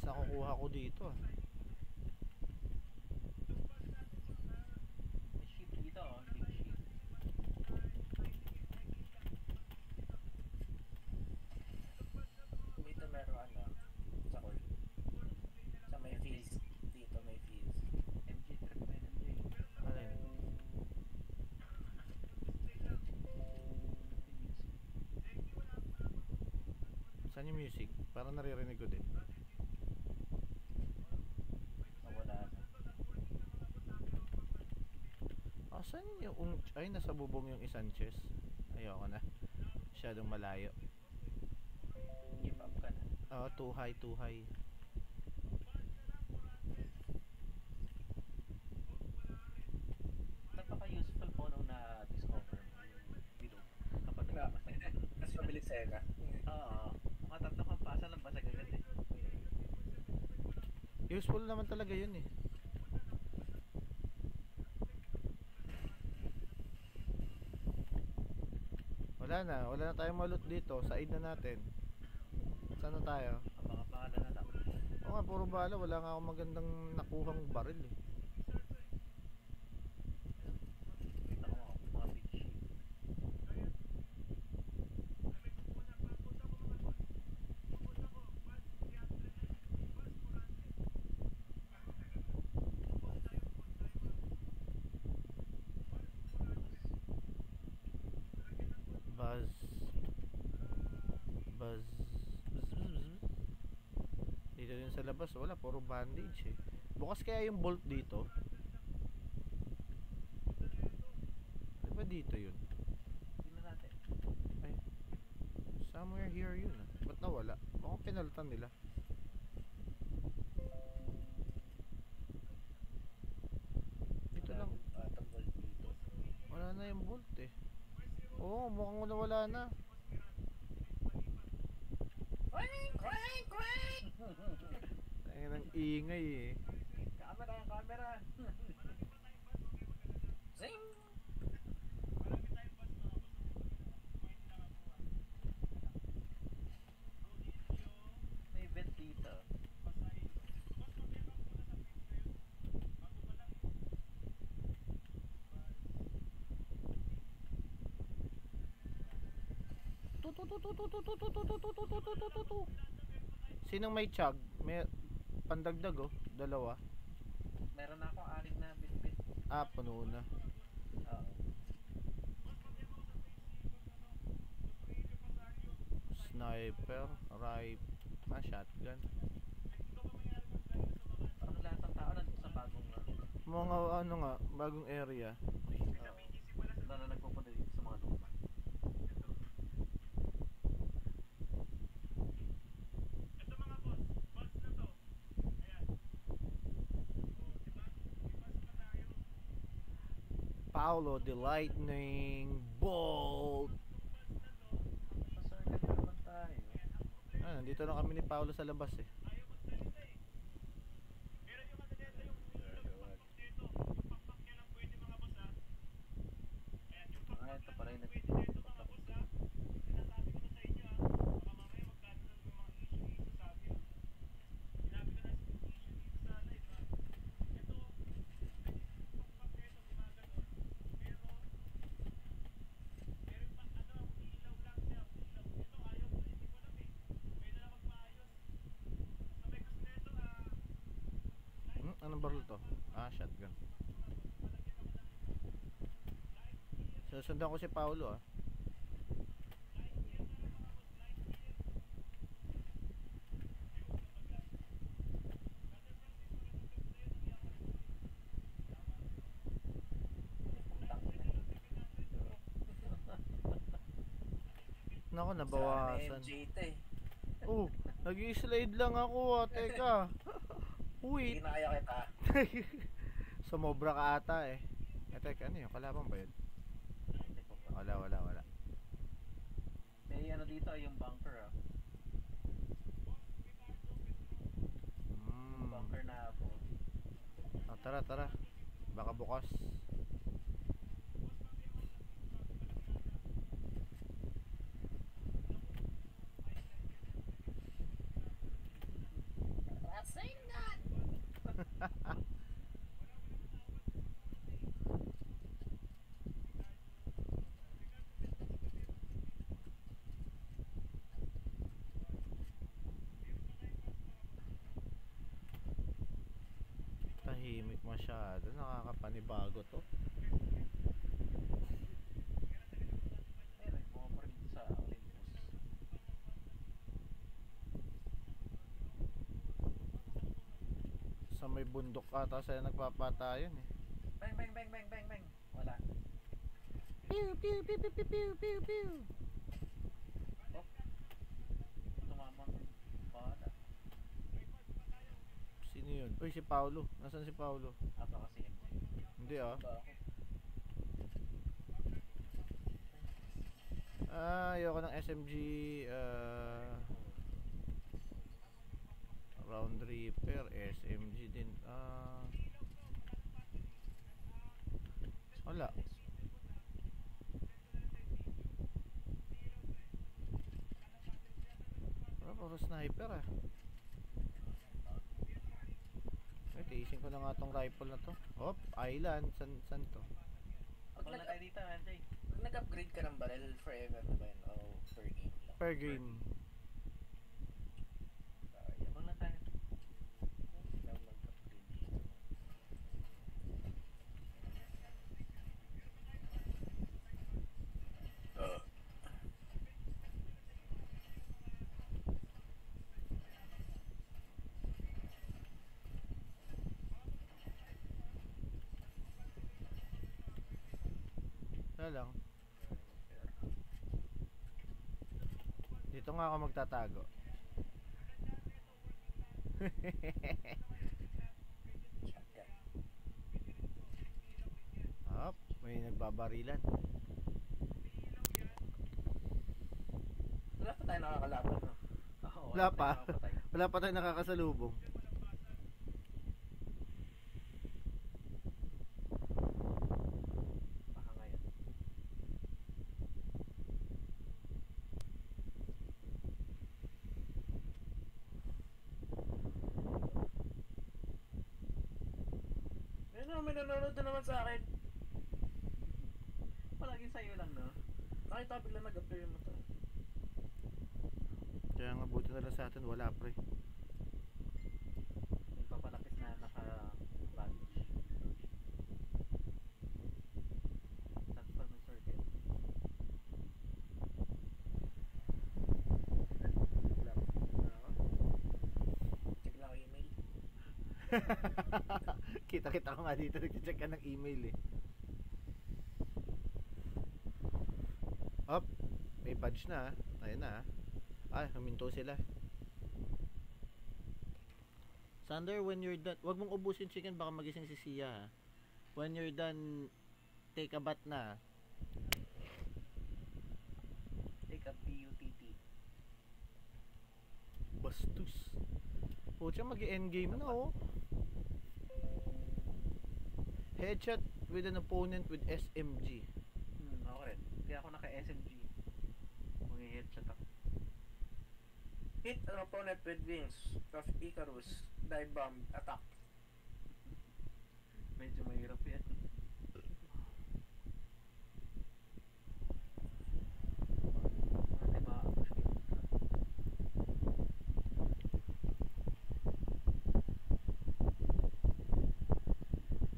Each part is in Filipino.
nakukuha ko dito ah. May ship dito, oh. Big ship. Dito meron ano, sa court. Sa may fees. Dito may fees. MJ trip mo yun, MJ. Ano yun? Saan yung music? Parang naririnig ko din. Wala na. Saan yung... Ay, nasa bubong yung isang chest. Ayoko na. Masyadong malayo. Give up ka na. Oo, too high, too high. Napaka-useful po nung na-discover mo yung bilog kapag nagkamasay ka. Mas mabilis seka. Oo. Mga tatlo kang pasa ng basag agad eh. Useful naman talaga yun eh. Wala na tayong malot dito. Side na natin. Saan na tayo? Ang mga pangalan na lang. Oo nga, puro bala. Wala nga akong magandang nakuhang baril eh. Kita ko mga big ship. Buzz. Buzz. Buzz, buzz, buzz. Dito din sa labas, wala. Puro bandage eh. Bukas kaya yung bolt dito? Ano ba dito yun? Tingnan natin. Ay. Somewhere here yun ah. Ba't nawala? Mukhang pinalitan nila. Dito lang. Tambol dito. Wala na yung bolt eh. Oo, mukhang nawala na. Ayun ang ingay eh. Camera, camera! Zing! May event dito. Sinong may chug? May pandagdag oh, dalawa. Meron na akong 6 na bit-bit. Puno na. Oo. Sniper, rifle, shotgun. Parang lahat ng tao nandito sa bagong Mga ano nga, bagong area. na nagpupunta dito sa mga luma. Paolo the Lightning Bolt. Pasarga din naman tayo. Nandito na kami ni Paolo sa labas eh. Ito pala yung nagpapatapos. Anong barrel to? Shotgun. Susundan ko si Paolo ah. Nako, nabawasan. Oh, nag-i-slide lang ako ah. Teka. Wait. Hindi na kaya kita. Sumobra ka ata eh. Teka, ano yun? Kalaban ba yun? Wala. May ano dito yung bunker ah. Bunker na ako. Tara. Baka bukas. tahimik masyado. Nakakapanibago to. Ayun, mga pa rin sa Olympus. Sa may bundok ata sila nagpapatayan eh. Bang, bang, bang, bang, bang, bang. Wala. Pew pew pew pew pew pew pew pew. Tumamang bala. Sino yun? Uy, si Paulo. Nasaan si Paulo? Ato kasi MJ. Hindi ah. Ba ako? Ayoko ng SMG. Round Reaper, SMG din. Wala. Puro sniper ah. Tiisin ko na nga tong rifle na to. Hop, island. San to? Pag Wala tayo dito, MJ. nag-upgrade ka ng barrel forever na ba yun? O per game lang? Per game. Wala tayo. Lang mag-upgrade dito. Wala lang. Dito nga ako magtatago. Shotgun. Hop, may nagbabarilan. Wala pa tayo nakakalaban, no? Oo, Wala pa. tayo makapatay. Wala pa tayong nakakasalubong. Baka ngayon. Ayun na, may nanonood na naman sa akin. Palaging sa'yo lang, no? Nakita bigla nag-appear yung mata. Kaya nga buti na lang sa atin, wala pre. May papalapit na naka-bandage. Transform ng circuit. Wala pa. Check lang ako email. Kita-kita ko nga dito, nag-check ka ng email eh. Hop, may badge na ah. Ayun na ah. Ay, huminto sila. Sander, when you're done, wag mong ubusin chicken, baka magising si Sia ha. When you're done, take a bath na. Take a BUTT. Bastos. Pucha, mag-endgame na oh. Headshot with an opponent with SMG. Ako rin. Kaya ako naka-SMG. Mag-headshot ako. Hit an opponent with wings of Icarus. Dive bomb. Attack. Medyo mahirap yan. Hindi ma-push kita.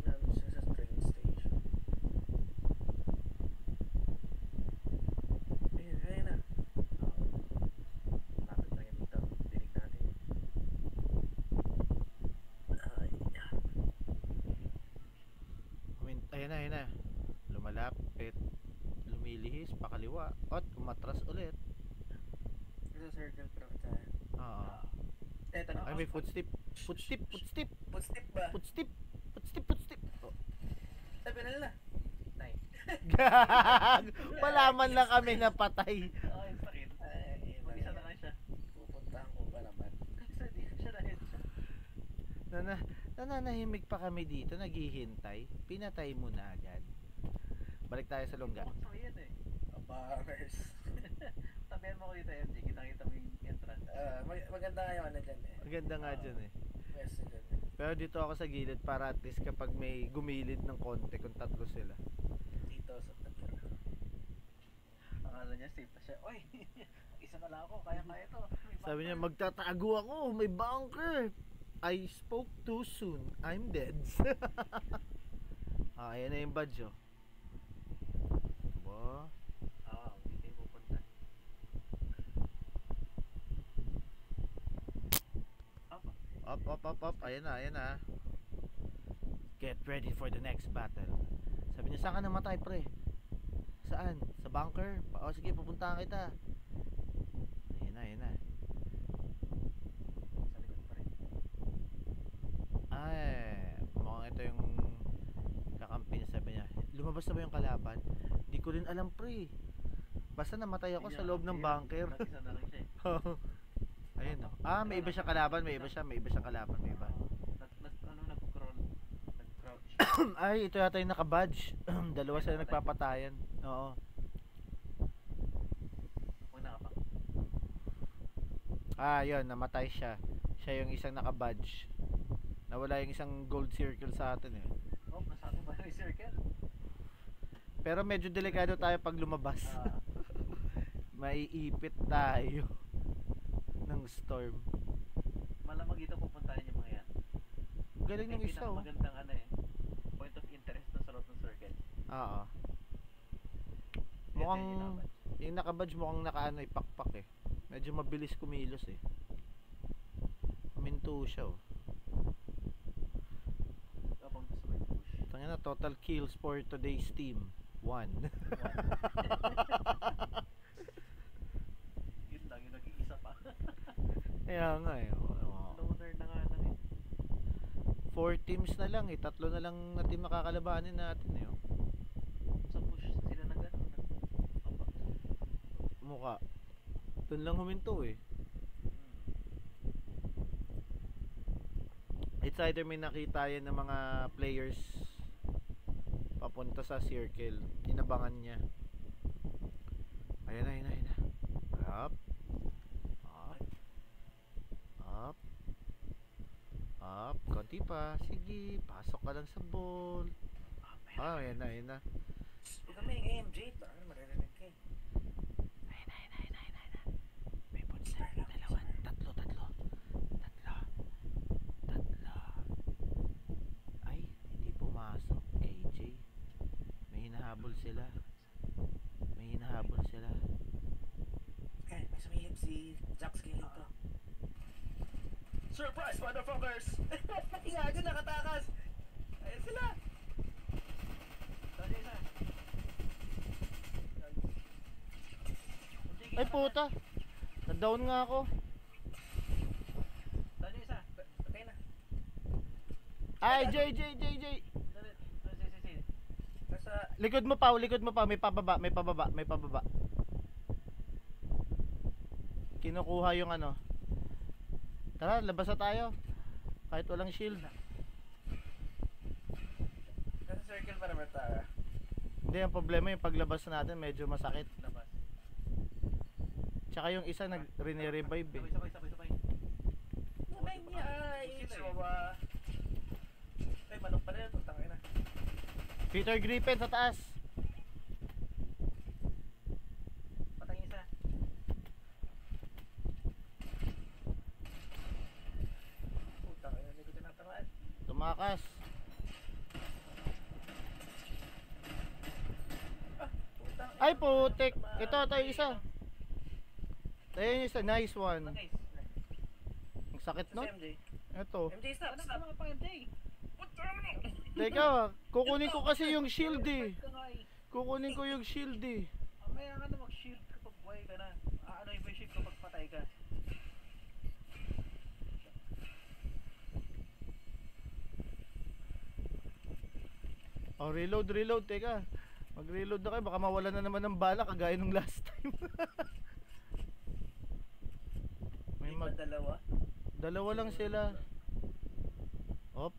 Nandun siya sa train station. Ayun na. Lapit na yan dito. Dinig natin. Ay. Ayan na. Lumalapit. Lumilihis, pakaliwa. At umatras ulit. Sa circle pero tayo. Oo. Eto na. Ay, may footstep. Footstep. Footstep ba? Footstep. Oh. Tabi na nila. Nice. Gag! Wala man lang kami napatay. Ay, sakit. Ay, Mag-isa na lang siya. pupuntahan ko pa naman. Kasi di siya na-headshot. Nananahimik pa kami dito, naghihintay. Pinatay mo na agad. Balik tayo sa longga. Buksan ko yan eh. Bangers. Tabihan mo ko dito, MJ. Kita-kita mo yung entrance. Maganda nga yung ano dyan eh. Maganda nga dyan eh. Pwesto dyan eh. Pero dito ako sa gilid para at least kapag may gumilid ng konti kung tatlo sila. Dito sa tatlo. Akala niya safe pa siya. Oy! Isa na lang ako. Kaya-kaya to. May Sabi niya, bunker. magtatago ako, may bunker. I spoke too soon. I'm dead. Ayan na yung badge, oh. Ba? Hindi kayo pupunta. Up. Ayan na. Get ready for the next battle. Sabi niya, saan ka namatay, pre? Saan? Sa bunker? Sige, pupuntahan kita. Ayan na. Sa likod pa rin. Ay, mukhang ito yung kakampi niya. Sabi niya, lumabas na ba yung kalaban? Di ko rin alam, pre. Basta namatay ako sa loob ng bunker. Nag-isa na lang siya eh. Ayun, oh. May iba siyang kalaban. May iba siyang kalaban. Nag-crawl siya. Ay, ito yata yung naka-badge. Dalawa sila nagpapatayan. Oo. Una ka pa. Yun, namatay siya. Siya yung isang naka-badge. Nawala yung isang gold circle sa atin eh. Nasaan ba yung circle? Pero medyo delikado tayo pag lumabas. Maiipit tayo ng storm. Malamang dito pupuntahan yung mga yan. Galing ng isa, oh. Magandang point of interest na sa loob ng circle. Oo. Mukhang yung naka-badge mukhang pakpak eh. Medyo mabilis kumilos eh. Huminto siya, oh. Habang gusto mo yung push. Tangina na, total kills for today's team. 1. Yun lang, yung nag-iisa pa. Kaya nga eh. Loner na nga lang eh. 4 teams na lang eh. 3 na lang na team makakalabanin natin eh. Oh. Sa push sila Mukha. Doon lang huminto eh. It's either may nakita yan ng mga players papunta sa circle. Inabangan niya. Ayan na. Up. Konti pa. Sige, pasok ka lang sa ball. Ayan na. Huwag kami yung AMG. Ano maririnig ka eh. May punta. Tatlo. Ay, hindi pumasok. KJ. May hinahabol sila. May sabihin si Jax killing to. Surprise, motherfuckers! Inga, nakatakas! Ayun sila! Dali na. Ay puta. Na-down nga ako. Dali isa. Patay na. Ay, Jay. Dali. Si. Nasa... Likod mo pa. May pababa. Kinukuha yung ano. Tara, labas na tayo. Kahit walang shield. Nasa circle pa naman tayo. Hindi, ang problema yung paglabas natin medyo masakit. Labas. Tsaka yung isa nag-revive eh. Sabay. Nanay niya ay chihuahua. Ay, manok pala yun. Tangin na. Peter Griffin sa taas. Patay isa. Putang ina, hindi ko tinatangaan. Tumakas. Putang ina. Ay putik. Ito yung isa. Ayun yung isa. Nice one. Guys. Ang sakit Sa no? MJ. Ito. MJ, stop. Ano ka mga pang-day? Teka, kukunin ko kasi yung shield eh. Kukunin ko yung shield eh. Mamaya ka na mag-shield kapag buhay ka na. Ano yung shield kapag patay ka? Oh, reload. Teka. Mag-reload na kayo. Baka mawala na naman ng bala kagaya nung last time. May dalawa. Dalawa lang sila. Op.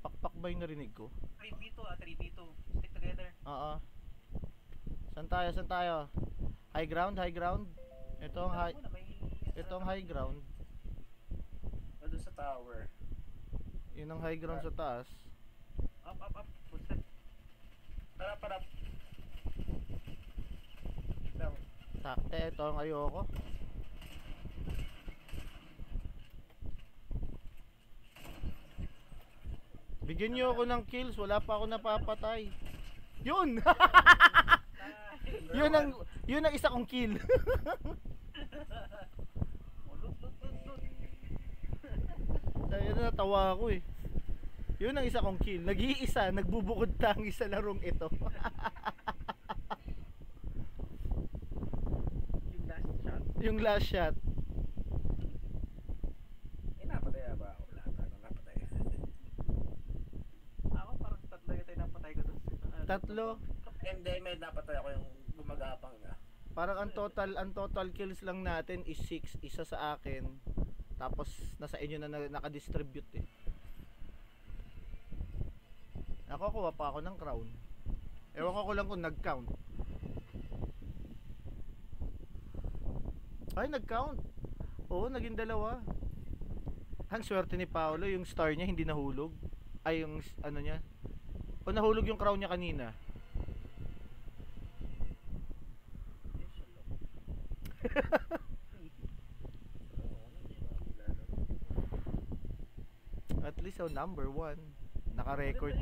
Pakpak ba yung narinig ko? 3v2 3v2. Stick together. Oo. Saan tayo? High ground? Ito ang high ground. Doon sa tower. Yun ang high ground sa taas. Up. Footstep. Parap. Down. Takte, ito ang ayoko. Bigyan niyo ako ng kills, wala pa ako napapatay. Yun! yun ang isa kong kill. Dahil natawa ako eh. Yun ang isa kong kill. Nag-iisa, nagbubukod tangi sa larong ito. Yung last shot. Yung last shot. Napatay ba ako? Wala tayo napatay. Ako parang tatlo yung tayo napatay ko doon. Tatlo. Hindi, may napatay ako yung gumagapang na. Parang ang total kills lang natin is 6. Isa sa akin. Tapos nasa inyo na naka-distribute eh. Nakukuha pa ako ng crown. Ewan ko lang kung nag-count. Ay, nag-count. Oo, naging 2. Ang swerte ni Paolo, yung star niya hindi nahulog. Ay, yung ano niya. O nahulog yung crown niya kanina. At least number 1. Naka-record.